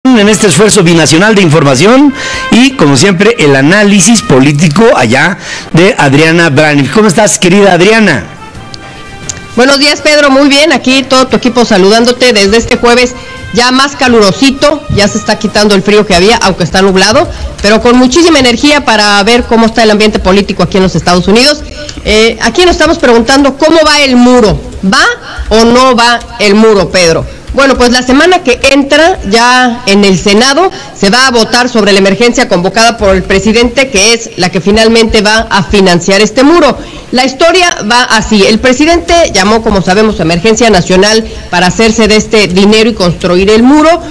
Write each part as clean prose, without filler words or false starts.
En este esfuerzo binacional de información y, como siempre, el análisis político allá de Adriana Braniff. ¿Cómo estás, querida Adriana? Buenos días, Pedro. Muy bien, aquí todo tu equipo saludándote desde este jueves ya más calurosito, ya se está quitando el frío que había, aunque está nublado, pero con muchísima energía para ver cómo está el ambiente político aquí en los Estados Unidos. Aquí nos estamos preguntando cómo va el muro. ¿Va o no va el muro, Pedro? Bueno, pues la semana que entra, ya en el Senado, se va a votar sobre la emergencia convocada por el presidente, que es la que finalmente va a financiar este muro. La historia va así: el presidente llamó, como sabemos, emergencia nacional para hacerse de este dinero y construir el muro,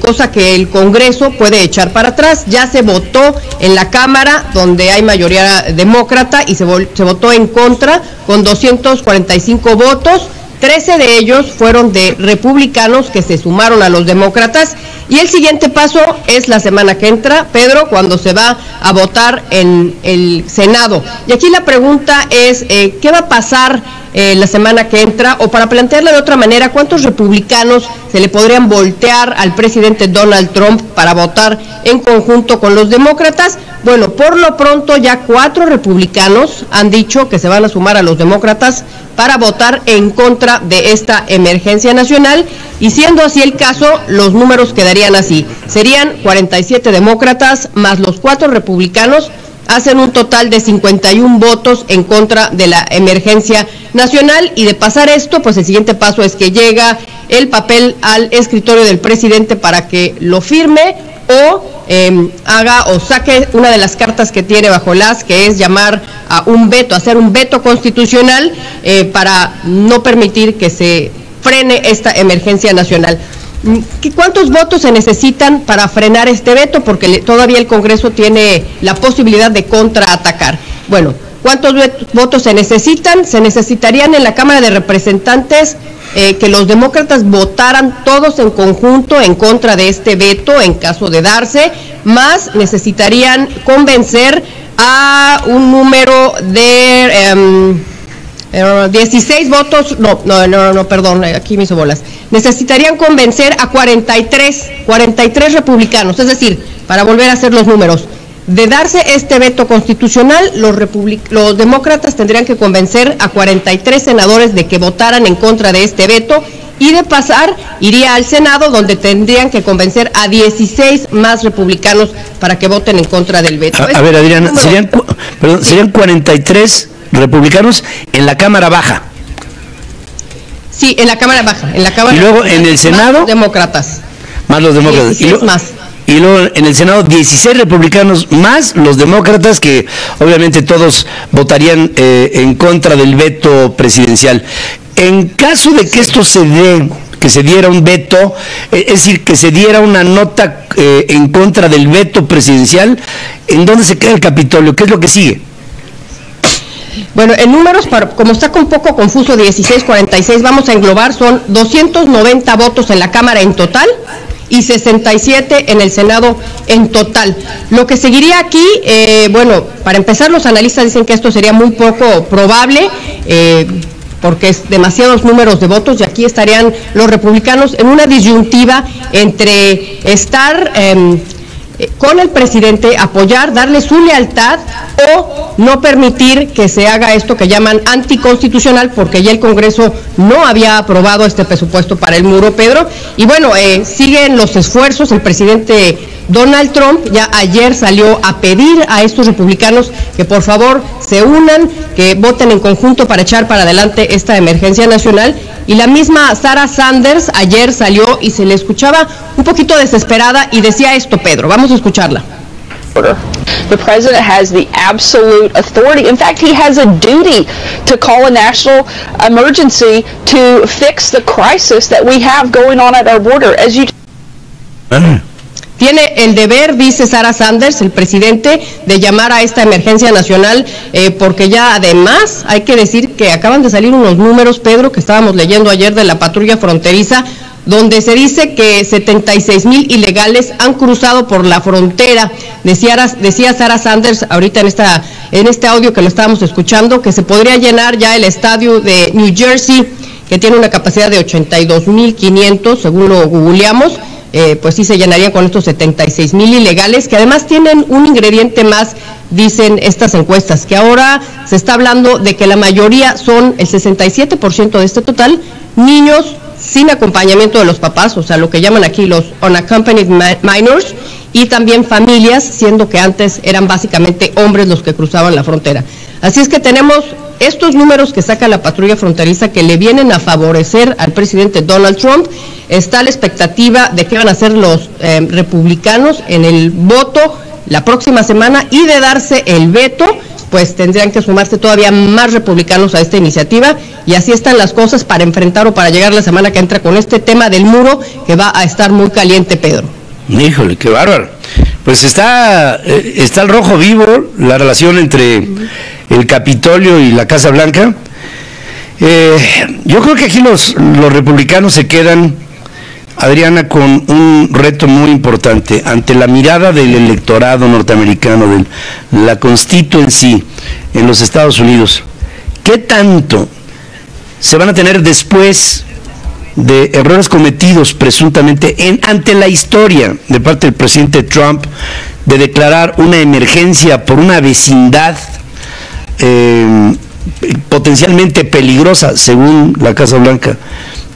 cosa que el Congreso puede echar para atrás. Ya se votó en la Cámara, donde hay mayoría demócrata, y se votó en contra con 245 votos. 13 de ellos fueron de republicanos que se sumaron a los demócratas, y el siguiente paso es la semana que entra, Pedro, cuando se va a votar en el Senado. Y aquí la pregunta es, ¿qué va a pasar la semana que entra? O para plantearla de otra manera, ¿cuántos republicanos se le podrían voltear al presidente Donald Trump para votar en conjunto con los demócratas? Bueno, por lo pronto ya 4 republicanos han dicho que se van a sumar a los demócratas para votar en contra de esta emergencia nacional, y siendo así el caso, los números quedarían así: serían 47 demócratas más los 4 republicanos, hacen un total de 51 votos en contra de la emergencia nacional. Y de pasar esto, pues el siguiente paso es que llega el papel al escritorio del presidente para que lo firme o haga o saque una de las cartas que tiene bajo las, que es llamar a un veto, hacer un veto constitucional para no permitir que se frene esta emergencia nacional. ¿Cuántos votos se necesitan para frenar este veto? Porque todavía el Congreso tiene la posibilidad de contraatacar. Bueno, ¿cuántos votos se necesitan? Se necesitarían en la Cámara de Representantes que los demócratas votaran todos en conjunto en contra de este veto en caso de darse, más necesitarían convencer a un número de 16 votos, perdón, aquí me hizo bolas. Necesitarían convencer a 43 republicanos, es decir, para volver a hacer los números, de darse este veto constitucional, los demócratas tendrían que convencer a 43 senadores de que votaran en contra de este veto, y de pasar, iría al Senado, donde tendrían que convencer a 16 más republicanos para que voten en contra del veto. A ver, Adriana, serían 43 republicanos en la Cámara Baja. Sí, en la Cámara Baja. Y luego en el Senado, más demócratas. Más los demócratas. 16 más. Y luego en el Senado 16 republicanos más los demócratas, que obviamente todos votarían en contra del veto presidencial. En caso de que esto se dé, que se diera un veto, es decir, que se diera una nota en contra del veto presidencial, ¿en dónde se queda el Capitolio? ¿Qué es lo que sigue? Bueno, en números, como está un poco confuso, 16-46, vamos a englobar, son 290 votos en la Cámara en total y 67 en el Senado en total. Lo que seguiría aquí, bueno, para empezar, los analistas dicen que esto sería muy poco probable, porque es demasiados números de votos, y aquí estarían los republicanos en una disyuntiva entre estar con el presidente, apoyar, darle su lealtad, o no permitir que se haga esto que llaman anticonstitucional, porque ya el Congreso no había aprobado este presupuesto para el muro, Pedro. Y bueno, siguen los esfuerzos. El presidente Donald Trump ya ayer salió a pedir a estos republicanos que por favor se unan, que voten en conjunto para echar para adelante esta emergencia nacional. Y la misma Sarah Sanders ayer salió y se le escuchaba un poquito desesperada y decía esto, Pedro. Vamos a escucharla. The president has the absolute authority. In fact, he has a duty to call a national emergency to fix the crisis that we have going on at our border. As you Tiene el deber, dice Sarah Sanders, el presidente, de llamar a esta emergencia nacional, porque ya además hay que decir que acaban de salir unos números, Pedro, que estábamos leyendo ayer de la patrulla fronteriza, donde se dice que 76,000 ilegales han cruzado por la frontera. Decía Sarah Sanders ahorita en este audio que lo estábamos escuchando, que se podría llenar ya el estadio de New Jersey, que tiene una capacidad de 82,500, según lo googleamos, pues sí se llenarían con estos 76,000 ilegales, que además tienen un ingrediente más, dicen estas encuestas, que ahora se está hablando de que la mayoría son, el 67% de este total, niños sin acompañamiento de los papás, o sea, lo que llaman aquí los unaccompanied minors, y también familias, siendo que antes eran básicamente hombres los que cruzaban la frontera. Así es que tenemos estos números que saca la patrulla fronteriza que le vienen a favorecer al presidente Donald Trump. Está la expectativa de qué van a hacer los republicanos en el voto la próxima semana, y de darse el veto, pues tendrían que sumarse todavía más republicanos a esta iniciativa, y así están las cosas para enfrentar o para llegar la semana que entra con este tema del muro, que va a estar muy caliente, Pedro. Híjole, qué bárbaro. Pues está al rojo vivo la relación entre el Capitolio y la Casa Blanca. Yo creo que aquí los republicanos se quedan, Adriana, con un reto muy importante ante la mirada del electorado norteamericano, de la constituency en los Estados Unidos. ¿Qué tanto se van a tener después de errores cometidos presuntamente ante la historia de parte del presidente Trump de declarar una emergencia por una vecindad potencialmente peligrosa, según la Casa Blanca,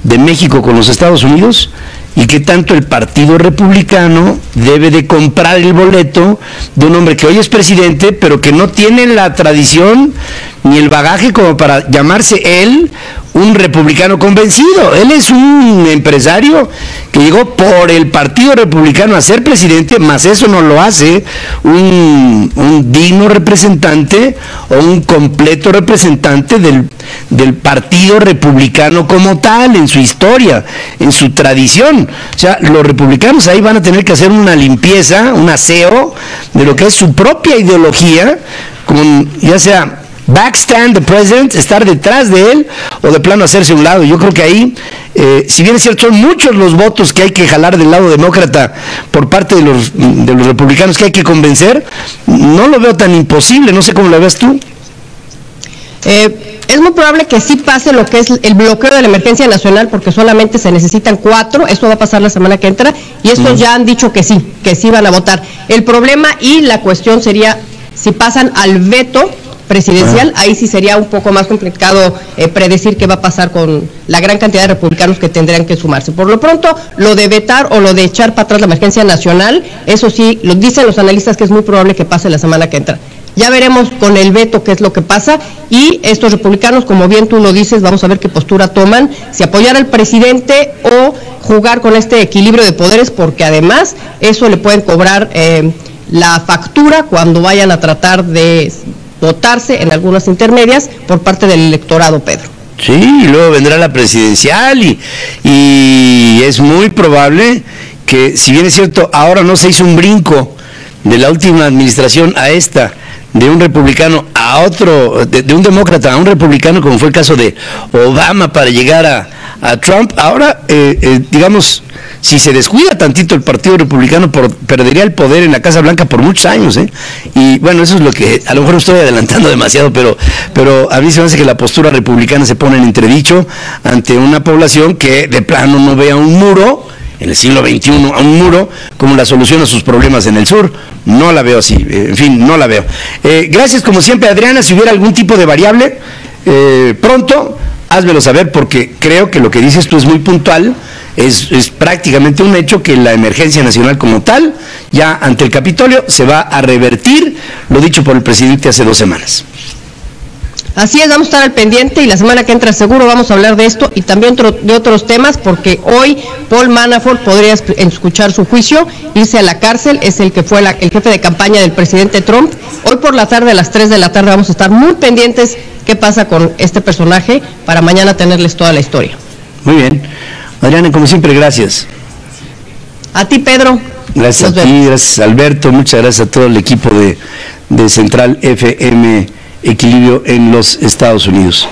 de México con los Estados Unidos? Y que tanto el Partido Republicano debe de comprar el boleto de un hombre que hoy es presidente, pero que no tiene la tradición ni el bagaje como para llamarse él un republicano convencido. Él es un empresario que llegó por el Partido Republicano a ser presidente, más eso no lo hace un digno representante o un completo representante del Partido Republicano como tal, en su historia, en su tradición. O sea, los republicanos ahí van a tener que hacer una limpieza, un aseo de lo que es su propia ideología, con ya sea backstand the president, estar detrás de él, o de plano hacerse a un lado. Yo creo que ahí, si bien es cierto, son muchos los votos que hay que jalar del lado demócrata por parte de los republicanos que hay que convencer, no lo veo tan imposible. No sé cómo lo ves tú. Es muy probable que sí pase lo que es el bloqueo de la emergencia nacional, porque solamente se necesitan 4, eso va a pasar la semana que entra, y estos ya han dicho que sí van a votar. El problema y la cuestión sería si pasan al veto presidencial, ahí sí sería un poco más complicado predecir qué va a pasar con la gran cantidad de republicanos que tendrían que sumarse. Por lo pronto, lo de vetar o lo de echar para atrás la emergencia nacional, eso sí, lo dicen los analistas que es muy probable que pase la semana que entra. Ya veremos con el veto qué es lo que pasa, y estos republicanos, como bien tú lo dices, vamos a ver qué postura toman, si apoyar al presidente o jugar con este equilibrio de poderes, porque además eso le pueden cobrar la factura cuando vayan a tratar de votarse en algunas intermedias por parte del electorado, Pedro. Sí, y luego vendrá la presidencial y es muy probable que, si bien es cierto, ahora no se hizo un brinco de la última administración a esta, de un republicano a otro, de un demócrata a un republicano, como fue el caso de Obama para llegar a Trump, ahora, digamos, si se descuida tantito el Partido Republicano, perdería el poder en la Casa Blanca por muchos años, y bueno, eso es lo que, a lo mejor estoy adelantando demasiado, pero a mí se me hace que la postura republicana se pone en entredicho ante una población que de plano no vea un muro en el siglo XXI, a un muro como la solución a sus problemas en el sur. No la veo así, en fin, no la veo. Gracias como siempre, Adriana. Si hubiera algún tipo de variable pronto, házmelo saber, porque creo que lo que dices tú es muy puntual. Es prácticamente un hecho que la emergencia nacional como tal, ya ante el Capitolio, se va a revertir, lo dicho por el presidente hace 2 semanas. Así es, vamos a estar al pendiente, y la semana que entra seguro vamos a hablar de esto y también de otros temas, porque hoy Paul Manafort podría escuchar su juicio, irse a la cárcel. Es el que fue el jefe de campaña del presidente Trump. Hoy por la tarde, a las 3 de la tarde, vamos a estar muy pendientes qué pasa con este personaje, para mañana tenerles toda la historia. Muy bien. Adriana, como siempre, gracias. A ti, Pedro. Gracias a ti, gracias Alberto, muchas gracias a todo el equipo de Central FM Equilibrio en los Estados Unidos.